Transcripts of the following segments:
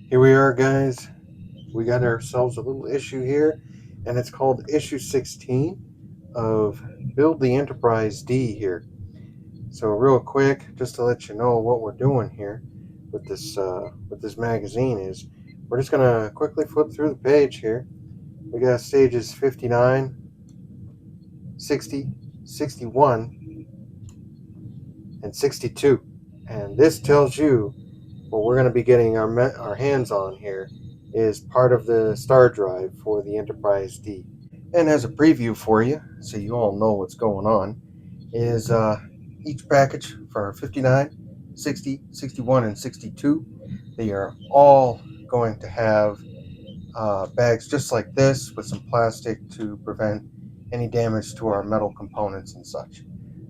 Here we are, guys. We got ourselves a little issue here, and it's called issue 16 of Build the Enterprise D here. So, real quick, just to let you know what we're doing here with this magazine is we're just gonna quickly flip through the page here. We got stages 59, 60, 61, and 62, and this tells you what we're going to be getting our hands on here is part of the star drive for the Enterprise D. And as a preview for you, so you all know what's going on, is each package for 59, 60, 61, and 62. They are all going to have bags just like this with some plastic to prevent any damage to our metal components and such.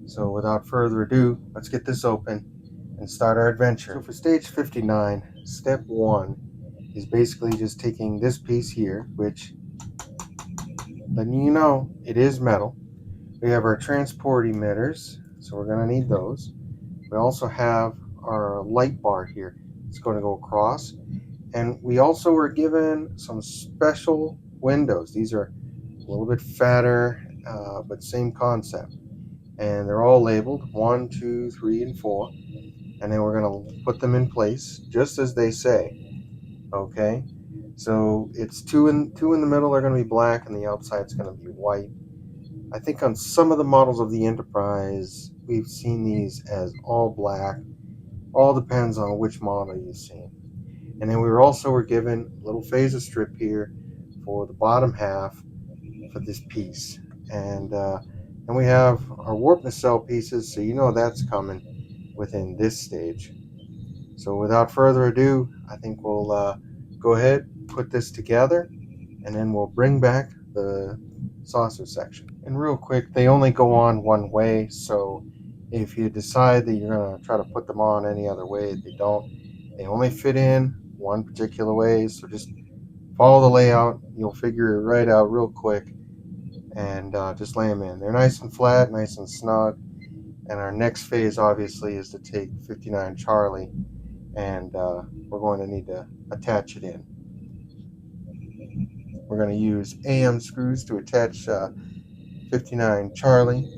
So without further ado, let's get this open and start our adventure. So for stage 59, step 1 is basically just taking this piece here, which, letting you know, it is metal. We have our transport emitters, so we're going to need those. We also have our light bar here. It's going to go across. And we also were given some special windows. These are a little bit fatter, but same concept. And they're all labeled 1, 2, 3, and 4. And then we're going to put them in place just as they say. Okay, so it's two in the middle are going to be black, and the outside's going to be white. I think on some of the models of the Enterprise, we've seen these as all black. All depends on which model you've seen. And then we were given a little phaser strip here for the bottom half for this piece. And we have our warp nacelle pieces, so you know that's coming within this stage. So without further ado, I think we'll go ahead, put this together, and then we'll bring back the saucer section. And real quick, they only go on one way, so if you decide that you're going to try to put them on any other way, they don't. They only fit in one particular way, so just follow the layout. You'll figure it right out real quick, and just lay them in. They're nice and flat, nice and snug. And our next phase, obviously, is to take 59 Charlie, and we're going to need to attach it in. We're going to use AM screws to attach 59 Charlie,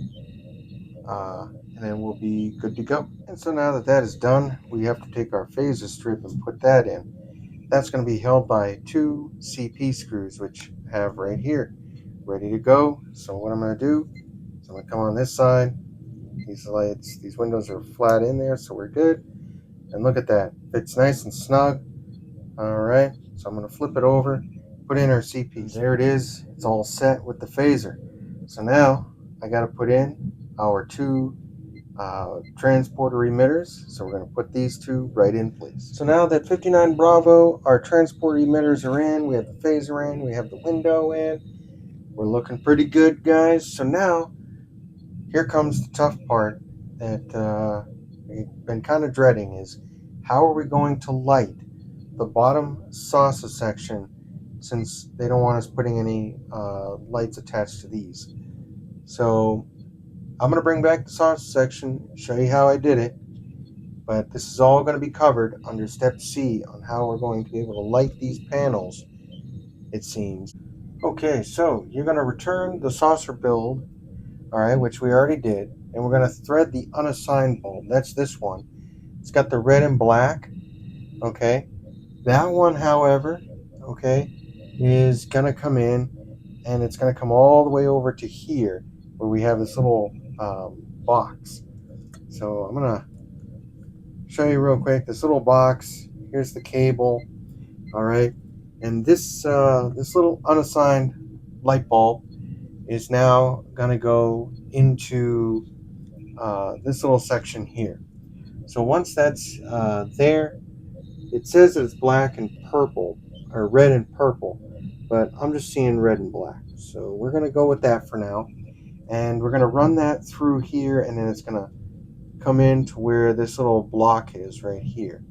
and then we'll be good to go. And so now that that is done, we have to take our phaser strip and put that in. That's going to be held by 2 CP screws, which I have right here, ready to go. So what I'm going to do is I'm going to come on this side. These windows are flat in there, so we're good. And look at that, it's nice and snug. All right, so I'm going to flip it over, put in our CP. There it is. It's all set with the phaser. So now I got to put in our 2 transporter emitters. So we're going to put these 2 right in place. So now that 59 Bravo, our transporter emitters are in, we have the phaser in, we have the window in. We're looking pretty good, guys. So now here comes the tough part that we've been kind of dreading is how are we going to light the bottom saucer section, since they don't want us putting any lights attached to these. So I'm going to bring back the saucer section, show you how I did it, but this is all going to be covered under step C on how we're going to be able to light these panels, it seems. Okay, so you're going to return the saucer build, all right, which we already did, and we're going to thread the unassigned bulb. That's this one. It's got the red and black, okay. That one, however, okay, is going to come in, and it's going to come all the way over to here where we have this little box. So I'm going to show you real quick this little box. Here's the cable, all right, and this little unassigned light bulb is now going to go into this little section here. So once that's there, it says it's black and purple, or red and purple, but I'm just seeing red and black. So we're going to go with that for now. And we're going to run that through here, and then it's going to come into where this little block is right here.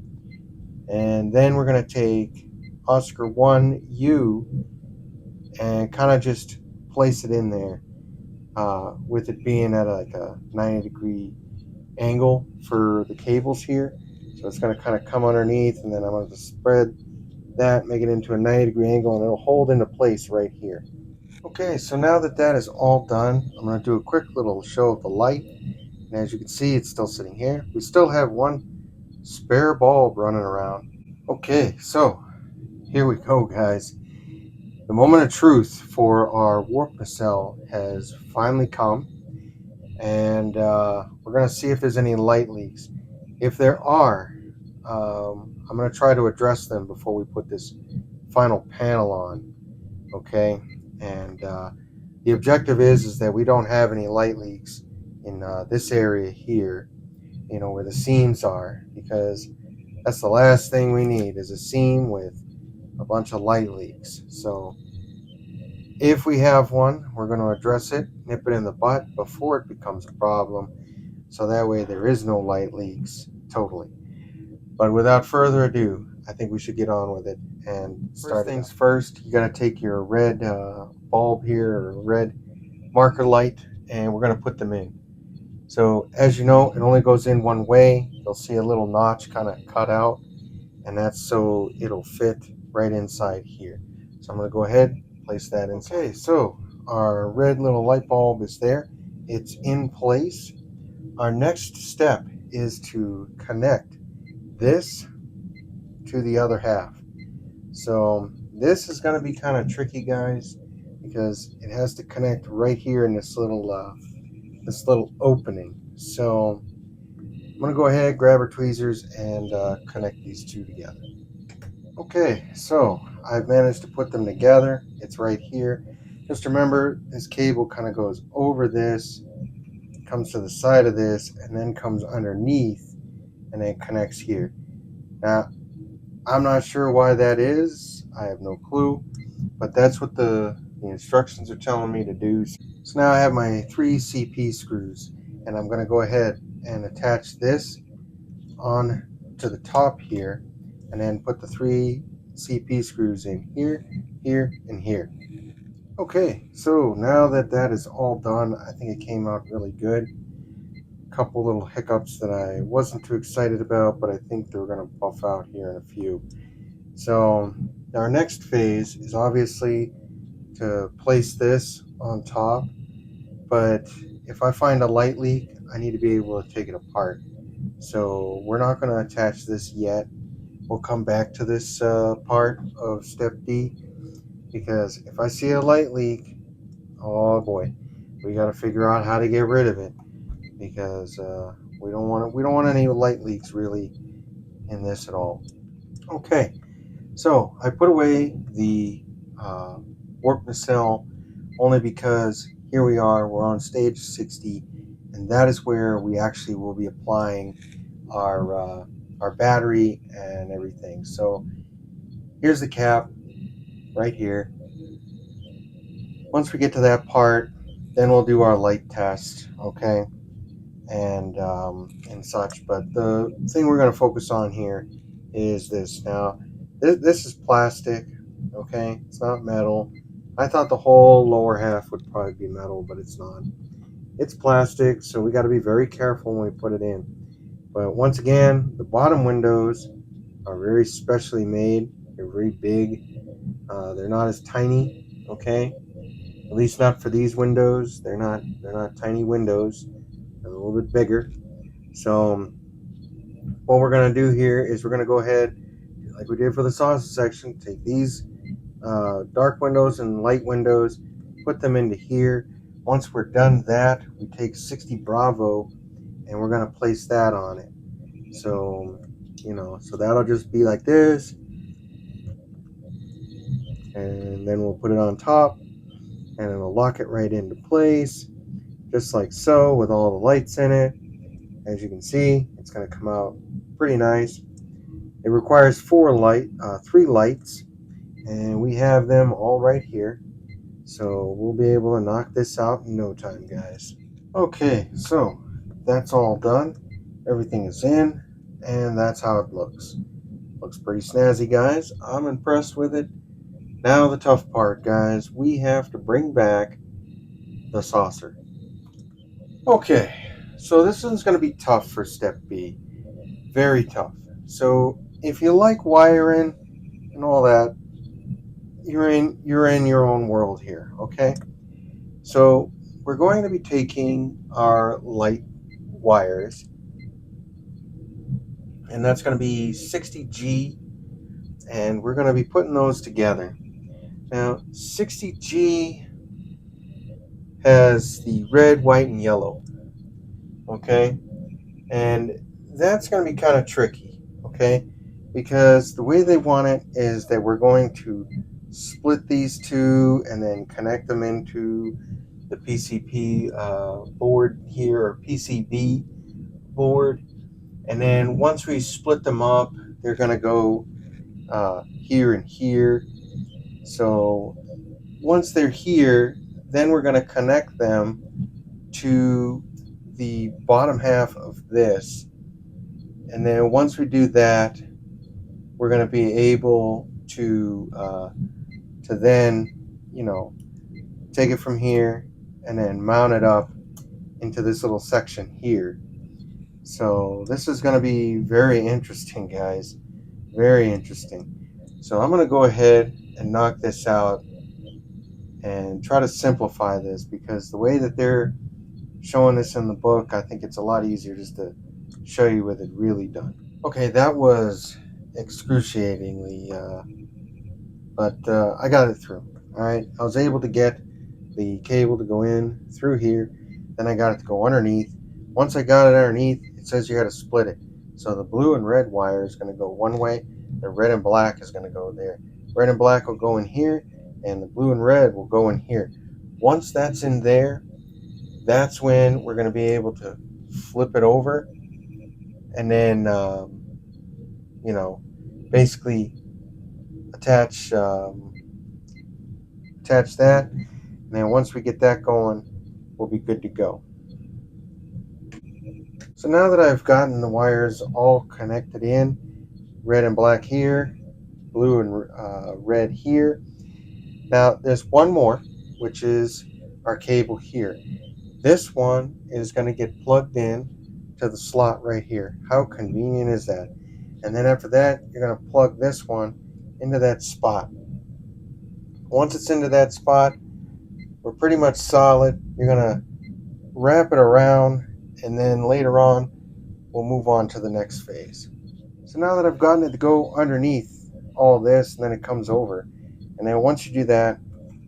And then we're going to take Oscar 1U and kind of just place it in there, with it being at like a 90-degree angle for the cables here. So it's going to kind of come underneath, and then I'm going to spread that, make it into a 90-degree angle, and it'll hold into place right here. Okay, so now that that is all done, I'm going to do a quick little show of the light. And as you can see, it's still sitting here. We still have one spare bulb running around. Okay, so here we go, guys. The moment of truth for our warp nacelle has finally come, and we're going to see if there's any light leaks. If there are, I'm going to try to address them before we put this final panel on. Okay, and the objective is that we don't have any light leaks in this area here, where the seams are, because that's the last thing we need is a seam with a bunch of light leaks. So if we have one, we're going to address it, nip it in the butt before it becomes a problem, so that way there is no light leaks totally. But without further ado, I think we should get on with it and start. First things first, you got to take your red bulb here, or red marker light, and we're going to put them in. So as you know, it only goes in one way. You'll see a little notch kind of cut out, and that's so it'll fit right inside here. So I'm going to go ahead, place that inside. Okay, so our red little light bulb is there. It's in place. Our next step is to connect this to the other half. So this is going to be kind of tricky, guys, because it has to connect right here in this little opening. So I'm going to go ahead, grab our tweezers, and connect these two together. Okay, so I've managed to put them together. It's right here. Just remember, this cable kind of goes over this, comes to the side of this, and then comes underneath, and then connects here. Now, I'm not sure why that is. I have no clue, but that's what the instructions are telling me to do. So now I have my 3 CP screws, and I'm going to go ahead and attach this on to the top here, and then put the 3 CP screws in here, here, and here. Okay, so now that that is all done, I think it came out really good. A couple little hiccups that I wasn't too excited about, but I think they're going to buff out here in a few. So our next phase is obviously to place this on top, but if I find a light leak, I need to be able to take it apart. So we're not going to attach this yet. We'll come back to this part of step D, because if I see a light leak, oh boy, we got to figure out how to get rid of it, because we don't want any light leaks really in this at all. Okay, so I put away the warp nacelle only because here we are, we're on stage 60, and that is where we actually will be applying our battery and everything. So here's the cap right here. Once we get to that part, then we'll do our light test, okay, and such. But the thing we're going to focus on here is this. Now, this is plastic, okay? It's not metal. I thought the whole lower half would probably be metal, but it's not. It's plastic, so we got to be very careful when we put it in. But once again, the bottom windows are very specially made. They're very big. They're not as tiny, okay? At least not for these windows. They're not tiny windows. They're a little bit bigger. So what we're going to do here is we're going to go ahead, like we did for the sausage section, take these dark windows and light windows, put them into here. Once we're done that, we take 60 Bravo and we're going to place that on it. So, so that'll just be like this. And then we'll put it on top, and it'll lock it right into place, just like so, with all the lights in it. As you can see, it's going to come out pretty nice. It requires 3 lights, and we have them all right here. So we'll be able to knock this out in no time, guys. Okay, so that's all done. Everything is in, and that's how it looks. Looks pretty snazzy, guys. I'm impressed with it. Now the tough part, guys. We have to bring back the saucer. Okay, so this one's going to be tough for step B. Very tough. So if you like wiring, and all that, you're in your own world here, okay? So we're going to be taking our light wires, and that's going to be 60G, and we're going to be putting those together. Now, 60G has the red, white, and yellow, okay? And that's going to be kind of tricky, okay? Because the way they want it is that we're going to split these two and then connect them into the PCP board here, or PCB board. And then once we split them up, they're going to go here and here. So once they're here, then we're going to connect them to the bottom half of this. And then once we do that, we're going to be able to then, take it from here and then mount it up into this little section here. So this is going to be very interesting, guys. Very interesting. So I'm going to go ahead and knock this out and try to simplify this, because the way that they're showing this in the book, I think it's a lot easier just to show you with it really done. Okay, that was excruciatingly, but I got it through. All right, I was able to get the cable to go in through here, then I got it to go underneath. Once I got it underneath, it says you got to split it. So the blue and red wire is going to go one way, the red and black is going to go there. Red and black will go in here, and the blue and red will go in here. Once that's in there, that's when we're going to be able to flip it over and then, basically attach that. And then once we get that going, we'll be good to go. So now that I've gotten the wires all connected in, red and black here, blue and red here. Now there's one more, which is our cable here. This one is going to get plugged in to the slot right here. How convenient is that? And then after that, you're going to plug this one into that spot. Once it's into that spot, we're pretty much solid. You're going to wrap it around, and then later on, we'll move on to the next phase. So now that I've gotten it to go underneath all this, and then it comes over, and then once you do that,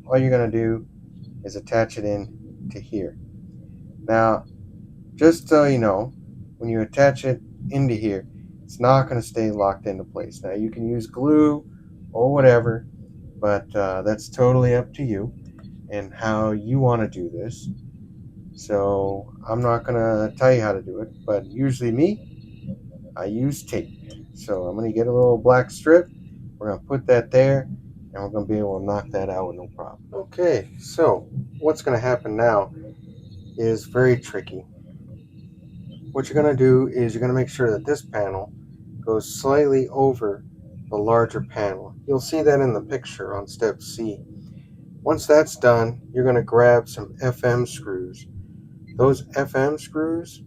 all you're going to do is attach it in to here. Now, just so you know, when you attach it into here, it's not going to stay locked into place. Now, you can use glue or whatever, but that's totally up to you and how you want to do this. So I'm not going to tell you how to do it, but usually I use tape. So I'm going to get a little black strip. We're going to put that there, and we're going to be able to knock that out with no problem. Okay, so what's going to happen now is very tricky. What you're going to do is you're going to make sure that this panel goes slightly over the larger panel. You'll see that in the picture on step C. Once that's done, you're going to grab some FM screws. Those FM screws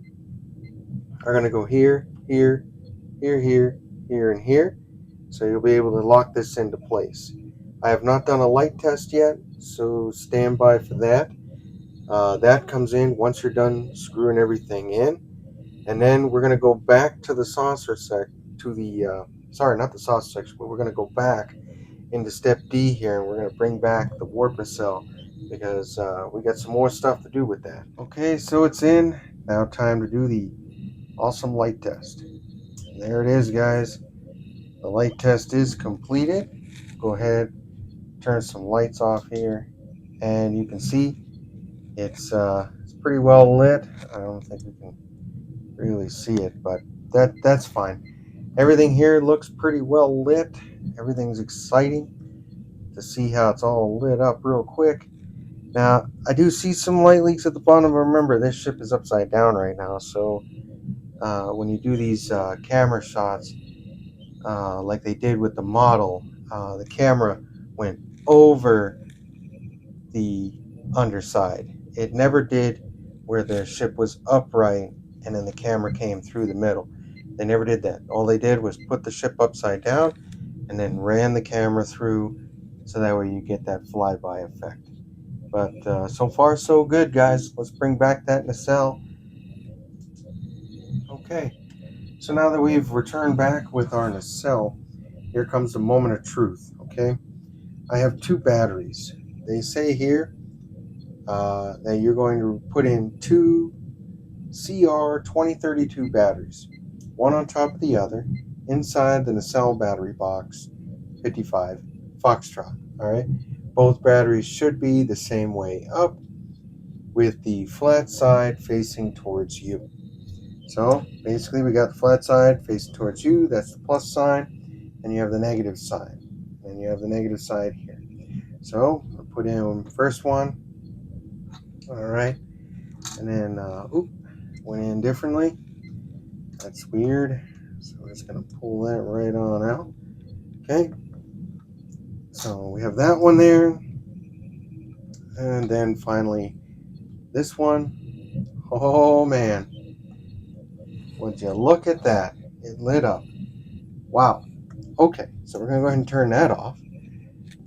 are going to go here, here, here, here, here, and here. So you'll be able to lock this into place. I have not done a light test yet, so stand by for that. That comes in once you're done screwing everything in. And then we're going to go back to the saucer not the saucer section, but we're going to go back into step D here, and we're going to bring back the warp nacelle, because we got some more stuff to do with that. Okay, so it's in. Now time to do the awesome light test. And there it is, guys. The light test is completed. Go ahead, turn some lights off here, and you can see it's pretty well lit. I don't think we can really see it, but that's fine. Everything here looks pretty well lit. Everything's exciting to see how it's all lit up real quick. Now, I do see some light leaks at the bottom. Remember, this ship is upside down right now, so when you do these camera shots, like they did with the model, the camera went over the underside. It never did where the ship was upright and then the camera came through the middle. They never did that. All they did was put the ship upside down, and then ran the camera through, so that way you get that flyby effect. But so far so good, guys. Let's bring back that nacelle. Okay, so now that we've returned back with our nacelle, here comes the moment of truth. Okay, I have two batteries. They say here that you're going to put in two CR2032 batteries, one on top of the other, inside the nacelle battery box 55 Foxtrot. All right, both batteries should be the same way up, with the flat side facing towards you. So basically, we got the flat side facing towards you. That's the plus sign, and you have the negative side, and you have the negative side here. So I'll put in first one. All right, and then went in differently. That's weird. So we're just gonna pull that right on out. Okay. So we have that one there, and then finally this one. Oh man, would you look at that? It lit up. Wow. Okay, so we're gonna go ahead and turn that off.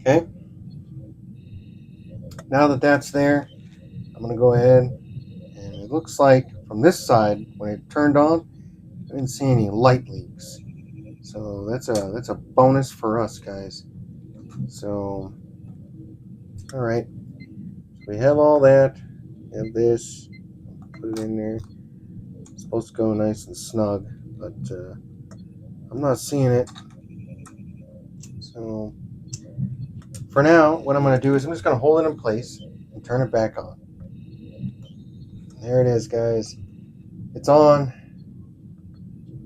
Okay. Now that that's there, I'm gonna go ahead, and it looks like from this side when it turned on, I didn't see any light leaks. So that's a bonus for us, guys. So all right, so we have all that. We have this. Put it in there. It's supposed to go nice and snug, but I'm not seeing it. So for now, what I'm going to do is I'm just going to hold it in place and turn it back on. There it is, guys. It's on.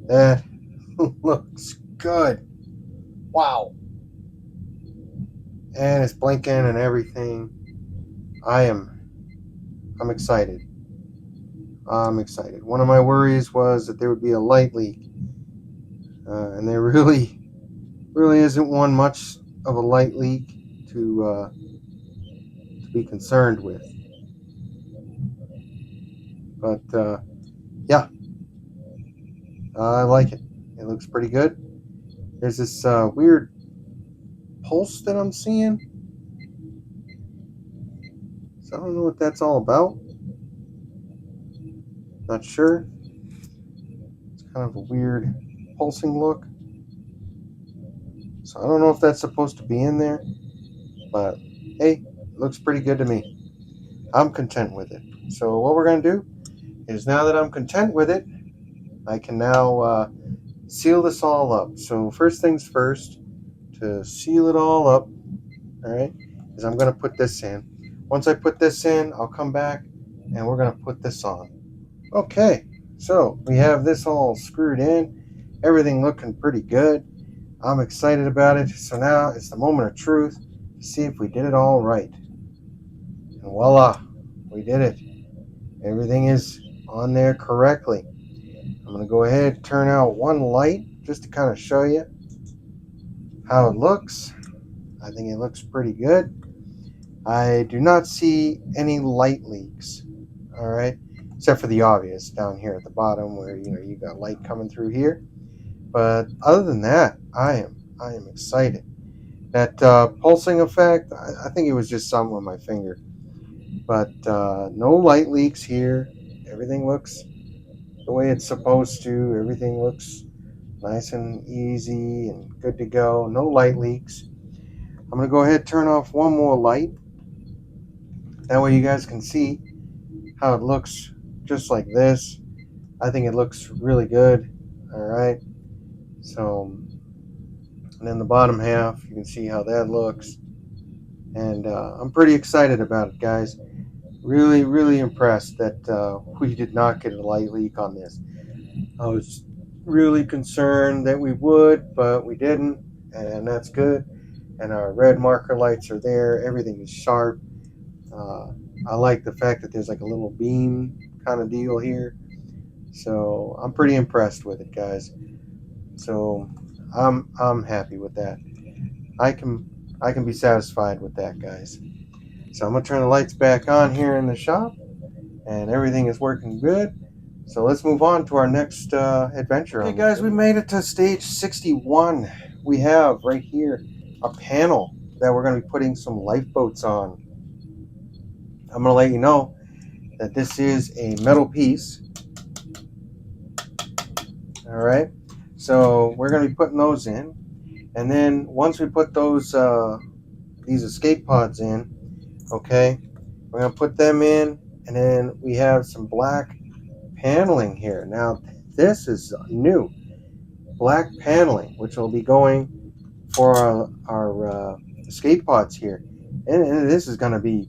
That looks good. Wow. And it's blinking and everything. I'm excited. I'm excited. One of my worries was that there would be a light leak. And there really isn't one much of a light leak to be concerned with. But yeah, I like it. It looks pretty good. There's this weird pulse that I'm seeing. So I don't know what that's all about. Not sure. It's kind of a weird pulsing look. So I don't know if that's supposed to be in there, but hey, it looks pretty good to me. I'm content with it. So what we're going to do is, now that I'm content with it, I can now seal this all up. So first things first, to seal it all up, all right, is I'm going to put this in. Once I put this in, I'll come back and we're going to put this on. Okay, so we have this all screwed in. Everything looking pretty good. I'm excited about it. So now it's the moment of truth to see if we did it all right. And voila, we did it. Everything is on there correctly. I'm going to go ahead and turn out one light just to kind of show you how it looks. I think it looks pretty good. I do not see any light leaks, all right, except for the obvious down here at the bottom where you got light coming through here. But other than that, I am excited. That pulsing effect, I think it was just something with my finger. But no light leaks here. Everything looks the way it's supposed to. Everything looks nice and easy and good to go. No light leaks. I'm going to go ahead and turn off one more light. That way you guys can see how it looks just like this. I think it looks really good. All right. So, and then the bottom half, you can see how that looks. And I'm pretty excited about it, guys. Really, really impressed that we did not get a light leak on this. I was really concerned that we would, but we didn't, and that's good. And our red marker lights are there. Everything is sharp. I like the fact that there's like a little beam kind of deal here. So I'm pretty impressed with it, guys. So I'm happy with that. I can be satisfied with that, guys. So I'm gonna turn the lights back on here in the shop, and everything is working good. So let's move on to our next adventure. Okay, guys, we made it to stage 61. we have right here a panel that we're going to be putting some lifeboats on. I'm going to let you know that this is a metal piece. All right. So we're going to be putting those in. And then once we put these escape pods in, okay, we're going to put them in. And then we have some black paneling here. Now, this is new. Black paneling, which will be going for our escape pods here. And this is going to be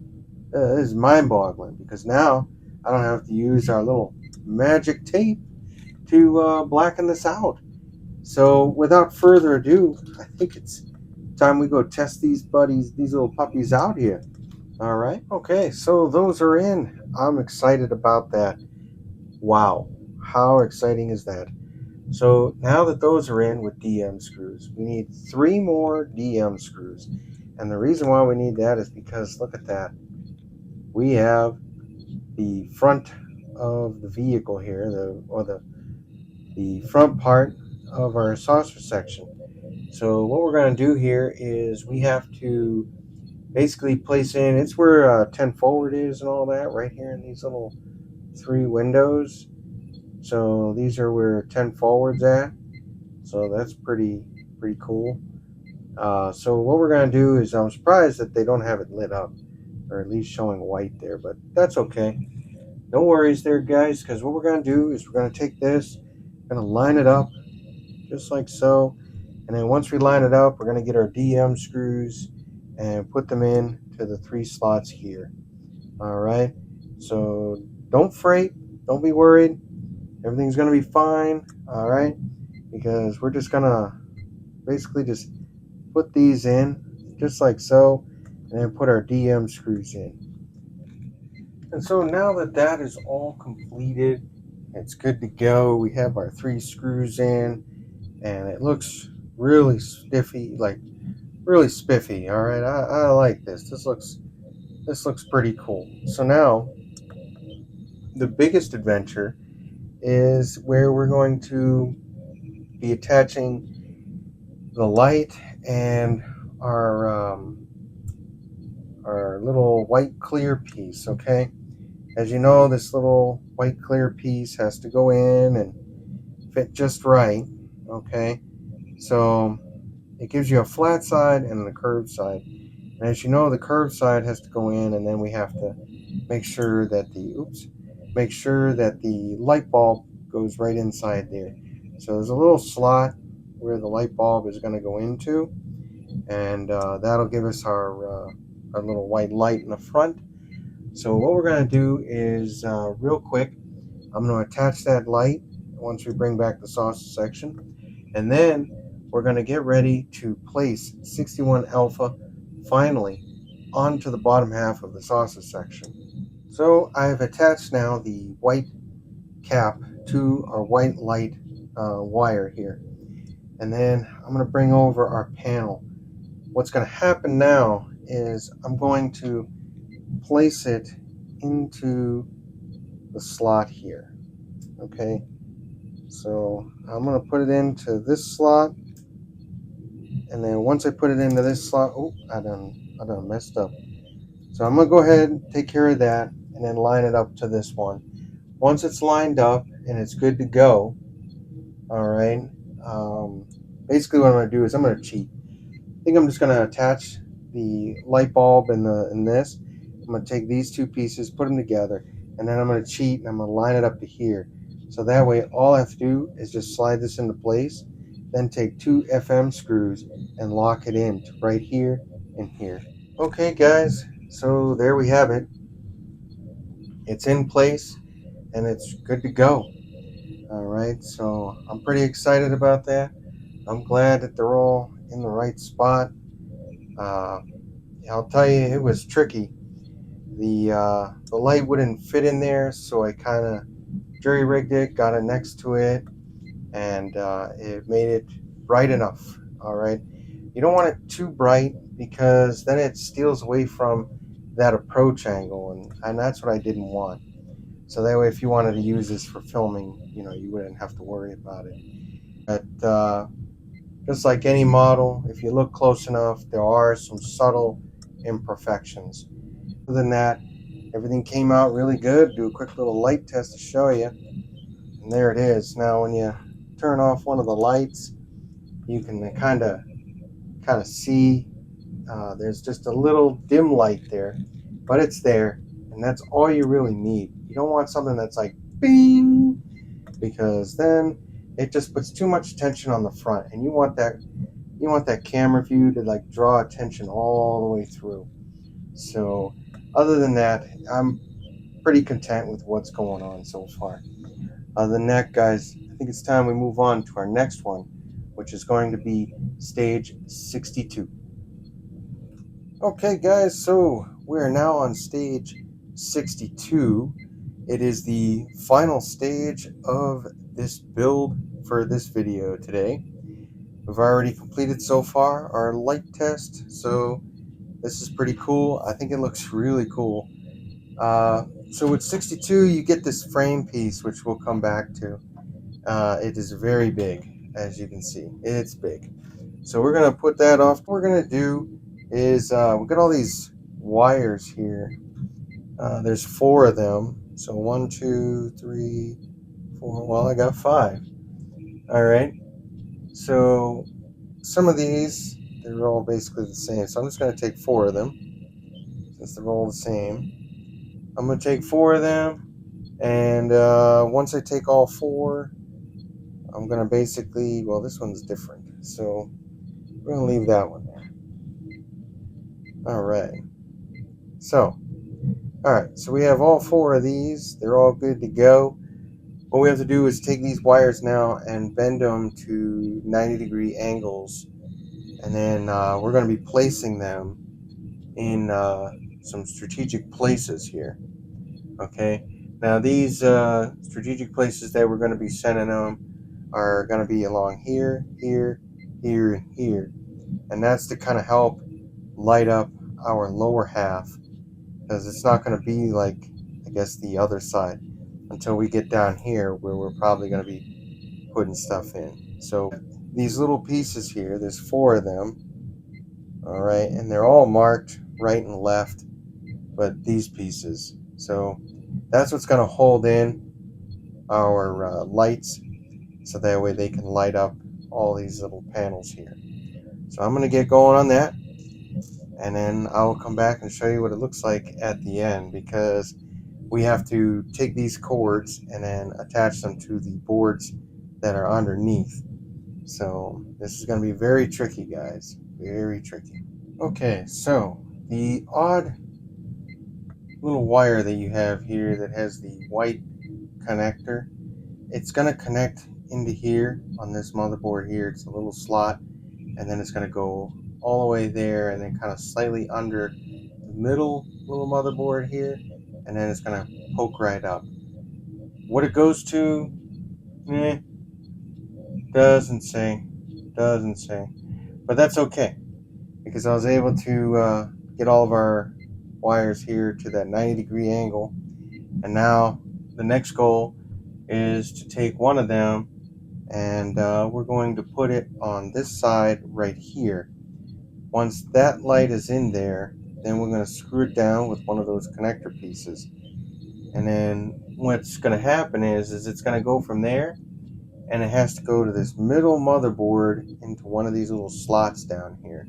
this is mind-boggling because now I don't have to use our little magic tape to blacken this out. So without further ado, I think it's time we go test these little puppies out here. All right. Okay, so those are in. I'm excited about that. Wow. How exciting is that? So now that those are in with DM screws, we need 3 more DM screws. And the reason why we need that is because look at that. We have the front of the vehicle here, the front part of our saucer section. So what we're going to do here is we have to basically place in, it's where 10 forward is and all that, right here in these little 3 windows. So these are where 10 forward's at. So that's pretty cool. So what we're going to do is, I'm surprised that they don't have it lit up, or at least showing white there, but that's okay. No worries there, guys, because what we're going to do is we're going to take this, going to line it up just like so, and then once we line it up, we're going to get our DM screws and put them in to the 3 slots here. All right, so don't fret, don't be worried, everything's going to be fine. All right, because we're just going to basically just put these in just like so, and then put our DM screws in. And so now that that is all completed, it's good to go. We have our 3 screws in, and it looks really stiffy, like really spiffy. All right, I like this. This looks pretty cool. So now the biggest adventure is where we're going to be attaching the light and our little white clear piece. Okay, as you know, this little white clear piece has to go in and fit just right. Okay, so it gives you a flat side and a curved side. And as you know, the curved side has to go in, and then we have to make sure that the light bulb goes right inside there. So there's a little slot where the light bulb is going to go into, and that'll give us our little white light in the front. So what we're going to do is real quick, I'm going to attach that light once we bring back the saucer section, and then we're going to get ready to place 61 alpha finally onto the bottom half of the saucer section. So I've attached now the white cap to our white light wire here, and then I'm going to bring over our panel. What's going to happen now is I'm going to place it into the slot here. Okay, so I'm going to put it into this slot, and then once I put it into this slot, I done messed up. So I'm going to go ahead and take care of that, and then line it up to this one. Once it's lined up and it's good to go, all right, basically what I'm going to do is I'm going to cheat. I think I'm just going to attach the light bulb in this. I'm going to take these 2 pieces, put them together, and then I'm going to cheat and I'm going to line it up to here. So that way all I have to do is just slide this into place, then take 2 FM screws and lock it in to right here and here. Okay guys, so there we have it. It's in place and it's good to go. All right, so I'm pretty excited about that. I'm glad that they're all in the right spot. I'll tell you, it was tricky. The light wouldn't fit in there, so I kind of jury rigged it, got it next to it, and it made it bright enough. All right, you don't want it too bright because then it steals away from that approach angle, and that's what I didn't want. So that way, if you wanted to use this for filming, you wouldn't have to worry about it. But Just like any model, if you look close enough, there are some subtle imperfections. Other than that, everything came out really good. Do a quick little light test to show you. And there it is. Now when you turn off one of the lights, you can kind of see there's just a little dim light there, but it's there, and that's all you really need. You don't want something that's like bing, because then it just puts too much attention on the front, and you want that camera view to like draw attention all the way through. So other than that, I'm pretty content with what's going on so far. Other than that, guys, I think it's time we move on to our next one, which is going to be stage 62. Okay, guys, so we're now on stage 62. It is the final stage of this build for this video today. We've already completed so far our light test, so this is pretty cool. I think it looks really cool. So with 62, you get this frame piece, which we'll come back to. It is very big, as you can see. It's big. So we're going to put that off. What we're going to do is we've got all these wires here. There's 4 of them. So 1, 2, 3, 4. Well, I got 5. All right. So some of these, they're all basically the same. So I'm just going to take 4 of them since they're all the same. I'm going to take 4 of them. And once I take all 4, I'm going to basically, well, this one's different. So we're going to leave that one there. All right. So we have all 4 of these. They're all good to go. What we have to do is take these wires now and bend them to 90-degree angles. And then we're going to be placing them in some strategic places here. Okay. Now these strategic places that we're going to be sending them are going to be along here, here, here, and here. And that's to kind of help light up our lower half, because it's not going to be like, I guess, the other side until we get down here where we're probably going to be putting stuff in. So these little pieces here, there's 4 of them, all right, and they're all marked right and left, but these pieces. So that's what's going to hold in our lights, so that way they can light up all these little panels here. So I'm going to get going on that, and then I'll come back and show you what it looks like at the end, because we have to take these cords and then attach them to the boards that are underneath. So this is going to be very tricky, guys. Very tricky. Okay, so the odd little wire that you have here that has the white connector, it's going to connect into here on this motherboard here. It's a little slot, and then it's going to go all the way there and then kind of slightly under the middle little motherboard here, and then it's going to poke right up. What it goes to, doesn't say, but that's okay, because I was able to get all of our wires here to that 90-degree angle, and now the next goal is to take one of them, and we're going to put it on this side right here. Once that light is in there, then we're going to screw it down with one of those connector pieces, and then what's going to happen is it's going to go from there, and it has to go to this middle motherboard into one of these little slots down here.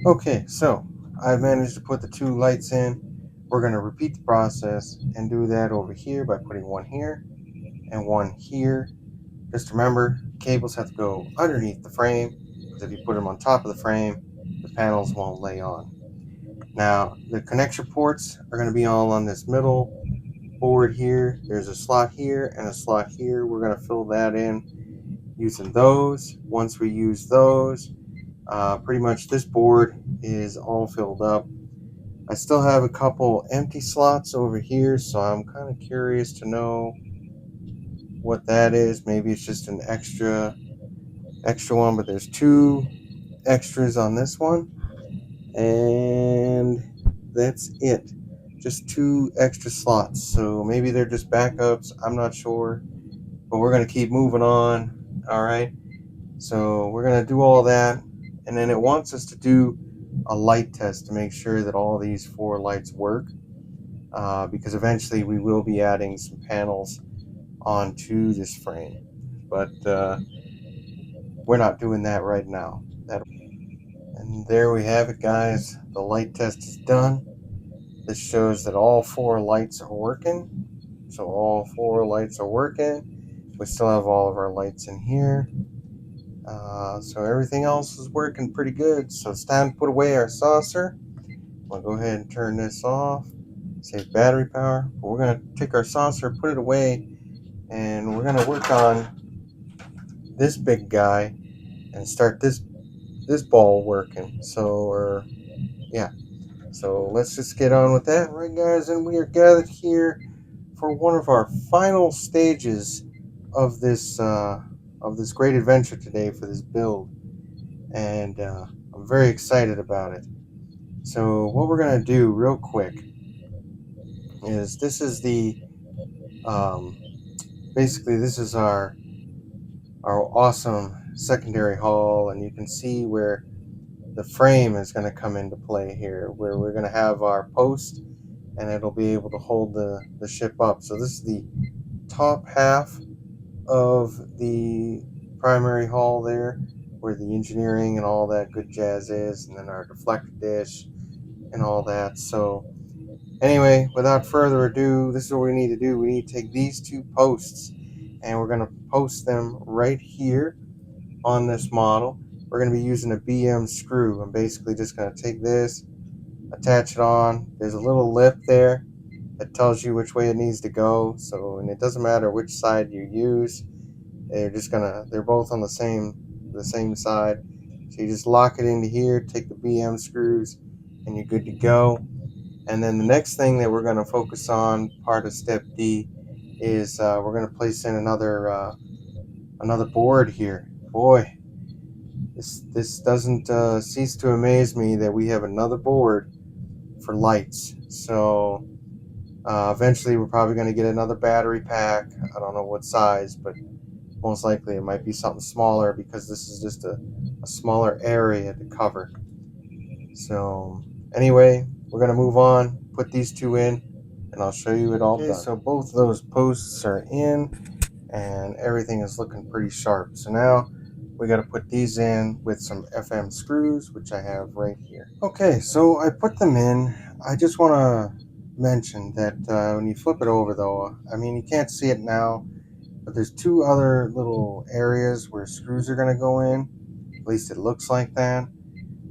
Okay, so I've managed to put the 2 lights in. We're going to repeat the process and do that over here by putting one here and one here. Just remember, cables have to go underneath the frame, because if you put them on top of the frame, the panels won't lay on. Now, the connection ports are going to be all on this middle board here. There's a slot here and a slot here. We're going to fill that in using those. Once we use those, pretty much this board is all filled up. I still have a couple empty slots over here, so I'm kind of curious to know what that is. Maybe it's just an extra one, but there's 2 extras on this one, and that's it. Just 2 extra slots, so maybe they're just backups. I'm not sure, but we're going to keep moving on. All right, So we're going to do all that, and then it wants us to do a light test to make sure that all these 4 lights work, because eventually we will be adding some panels onto this frame, but we're not doing that right now. And there we have it, guys. The light test is done. This shows that all 4 lights are working. So all 4 lights are working. We still have all of our lights in here. So everything else is working pretty good. So it's time to put away our saucer. I'll go ahead and turn this off. Save battery power. But we're going to take our saucer, put it away, and we're going to work on this big guy and start this ball working. So let's just get on with that. All right, guys, and we are gathered here for one of our final stages of this great adventure today for this build, and I'm very excited about it. So what we're gonna do real quick is this is the basically this is our awesome secondary hull, and you can see where the frame is going to come into play here, where we're going to have our post and it'll be able to hold the ship up. So this is the top half of the primary hull there, where the engineering and all that good jazz is, and then our deflector dish and all that. So anyway, without further ado, this is what we need to do. We need to take these 2 posts and we're going to post them right here on this model. We're going to be using a BM screw. I'm basically just going to take this, attach it on. There's a little lip there that tells you which way it needs to go. So, and it doesn't matter which side you use. They're both on the same side. So you just lock it into here, take the BM screws, and you're good to go. And then the next thing that we're going to focus on, part of step D, is we're going to place in another board here. Boy, this doesn't cease to amaze me that we have another board for lights. So eventually we're probably going to get another battery pack. I don't know what size, but most likely it might be something smaller, because this is just a smaller area to cover. So anyway, we're going to move on, put these 2 in, and I'll show you it all done. So both of those posts are in and everything is looking pretty sharp. So now we got to put these in with some FM screws, which I have right here. Okay, so I put them in. I just want to mention that when you flip it over, though, I mean, you can't see it now, but there's 2 other little areas where screws are going to go in. At least it looks like that.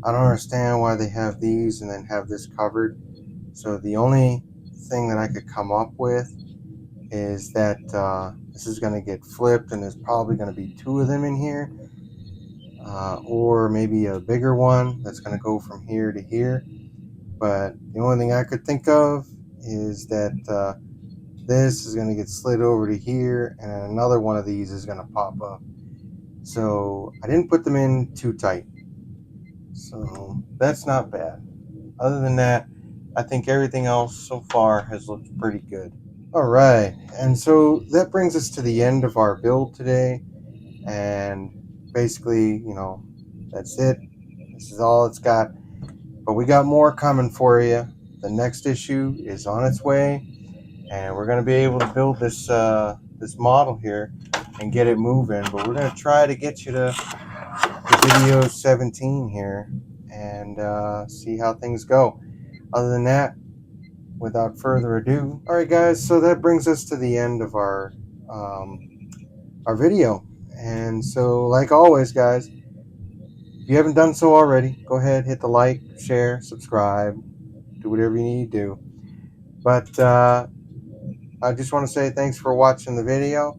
I don't understand why they have these and then have this covered. So the only thing that I could come up with is that this is going to get flipped, and there's probably going to be 2 of them in here, or maybe a bigger one that's going to go from here to here. But the only thing I could think of is that this is going to get slid over to here, and another one of these is going to pop up. So I didn't put them in too tight, so that's not bad. Other than that, I think everything else so far has looked pretty good. Alright, and so that brings us to the end of our build today, and basically, that's it. This is all it's got, but we got more coming for you. The next issue is on its way, and we're going to be able to build this model here and get it moving, but we're going to try to get you to video 17 here and see how things go. Other than that, without further ado, all right, guys, so that brings us to the end of our video. And so, like always, guys, if you haven't done so already, go ahead, hit the like, share, subscribe, do whatever you need to do. But I just want to say thanks for watching the video,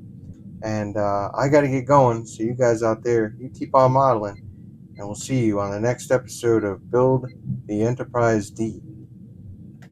and I got to get going, so you guys out there, you keep on modeling, and we'll see you on the next episode of Build the Enterprise D.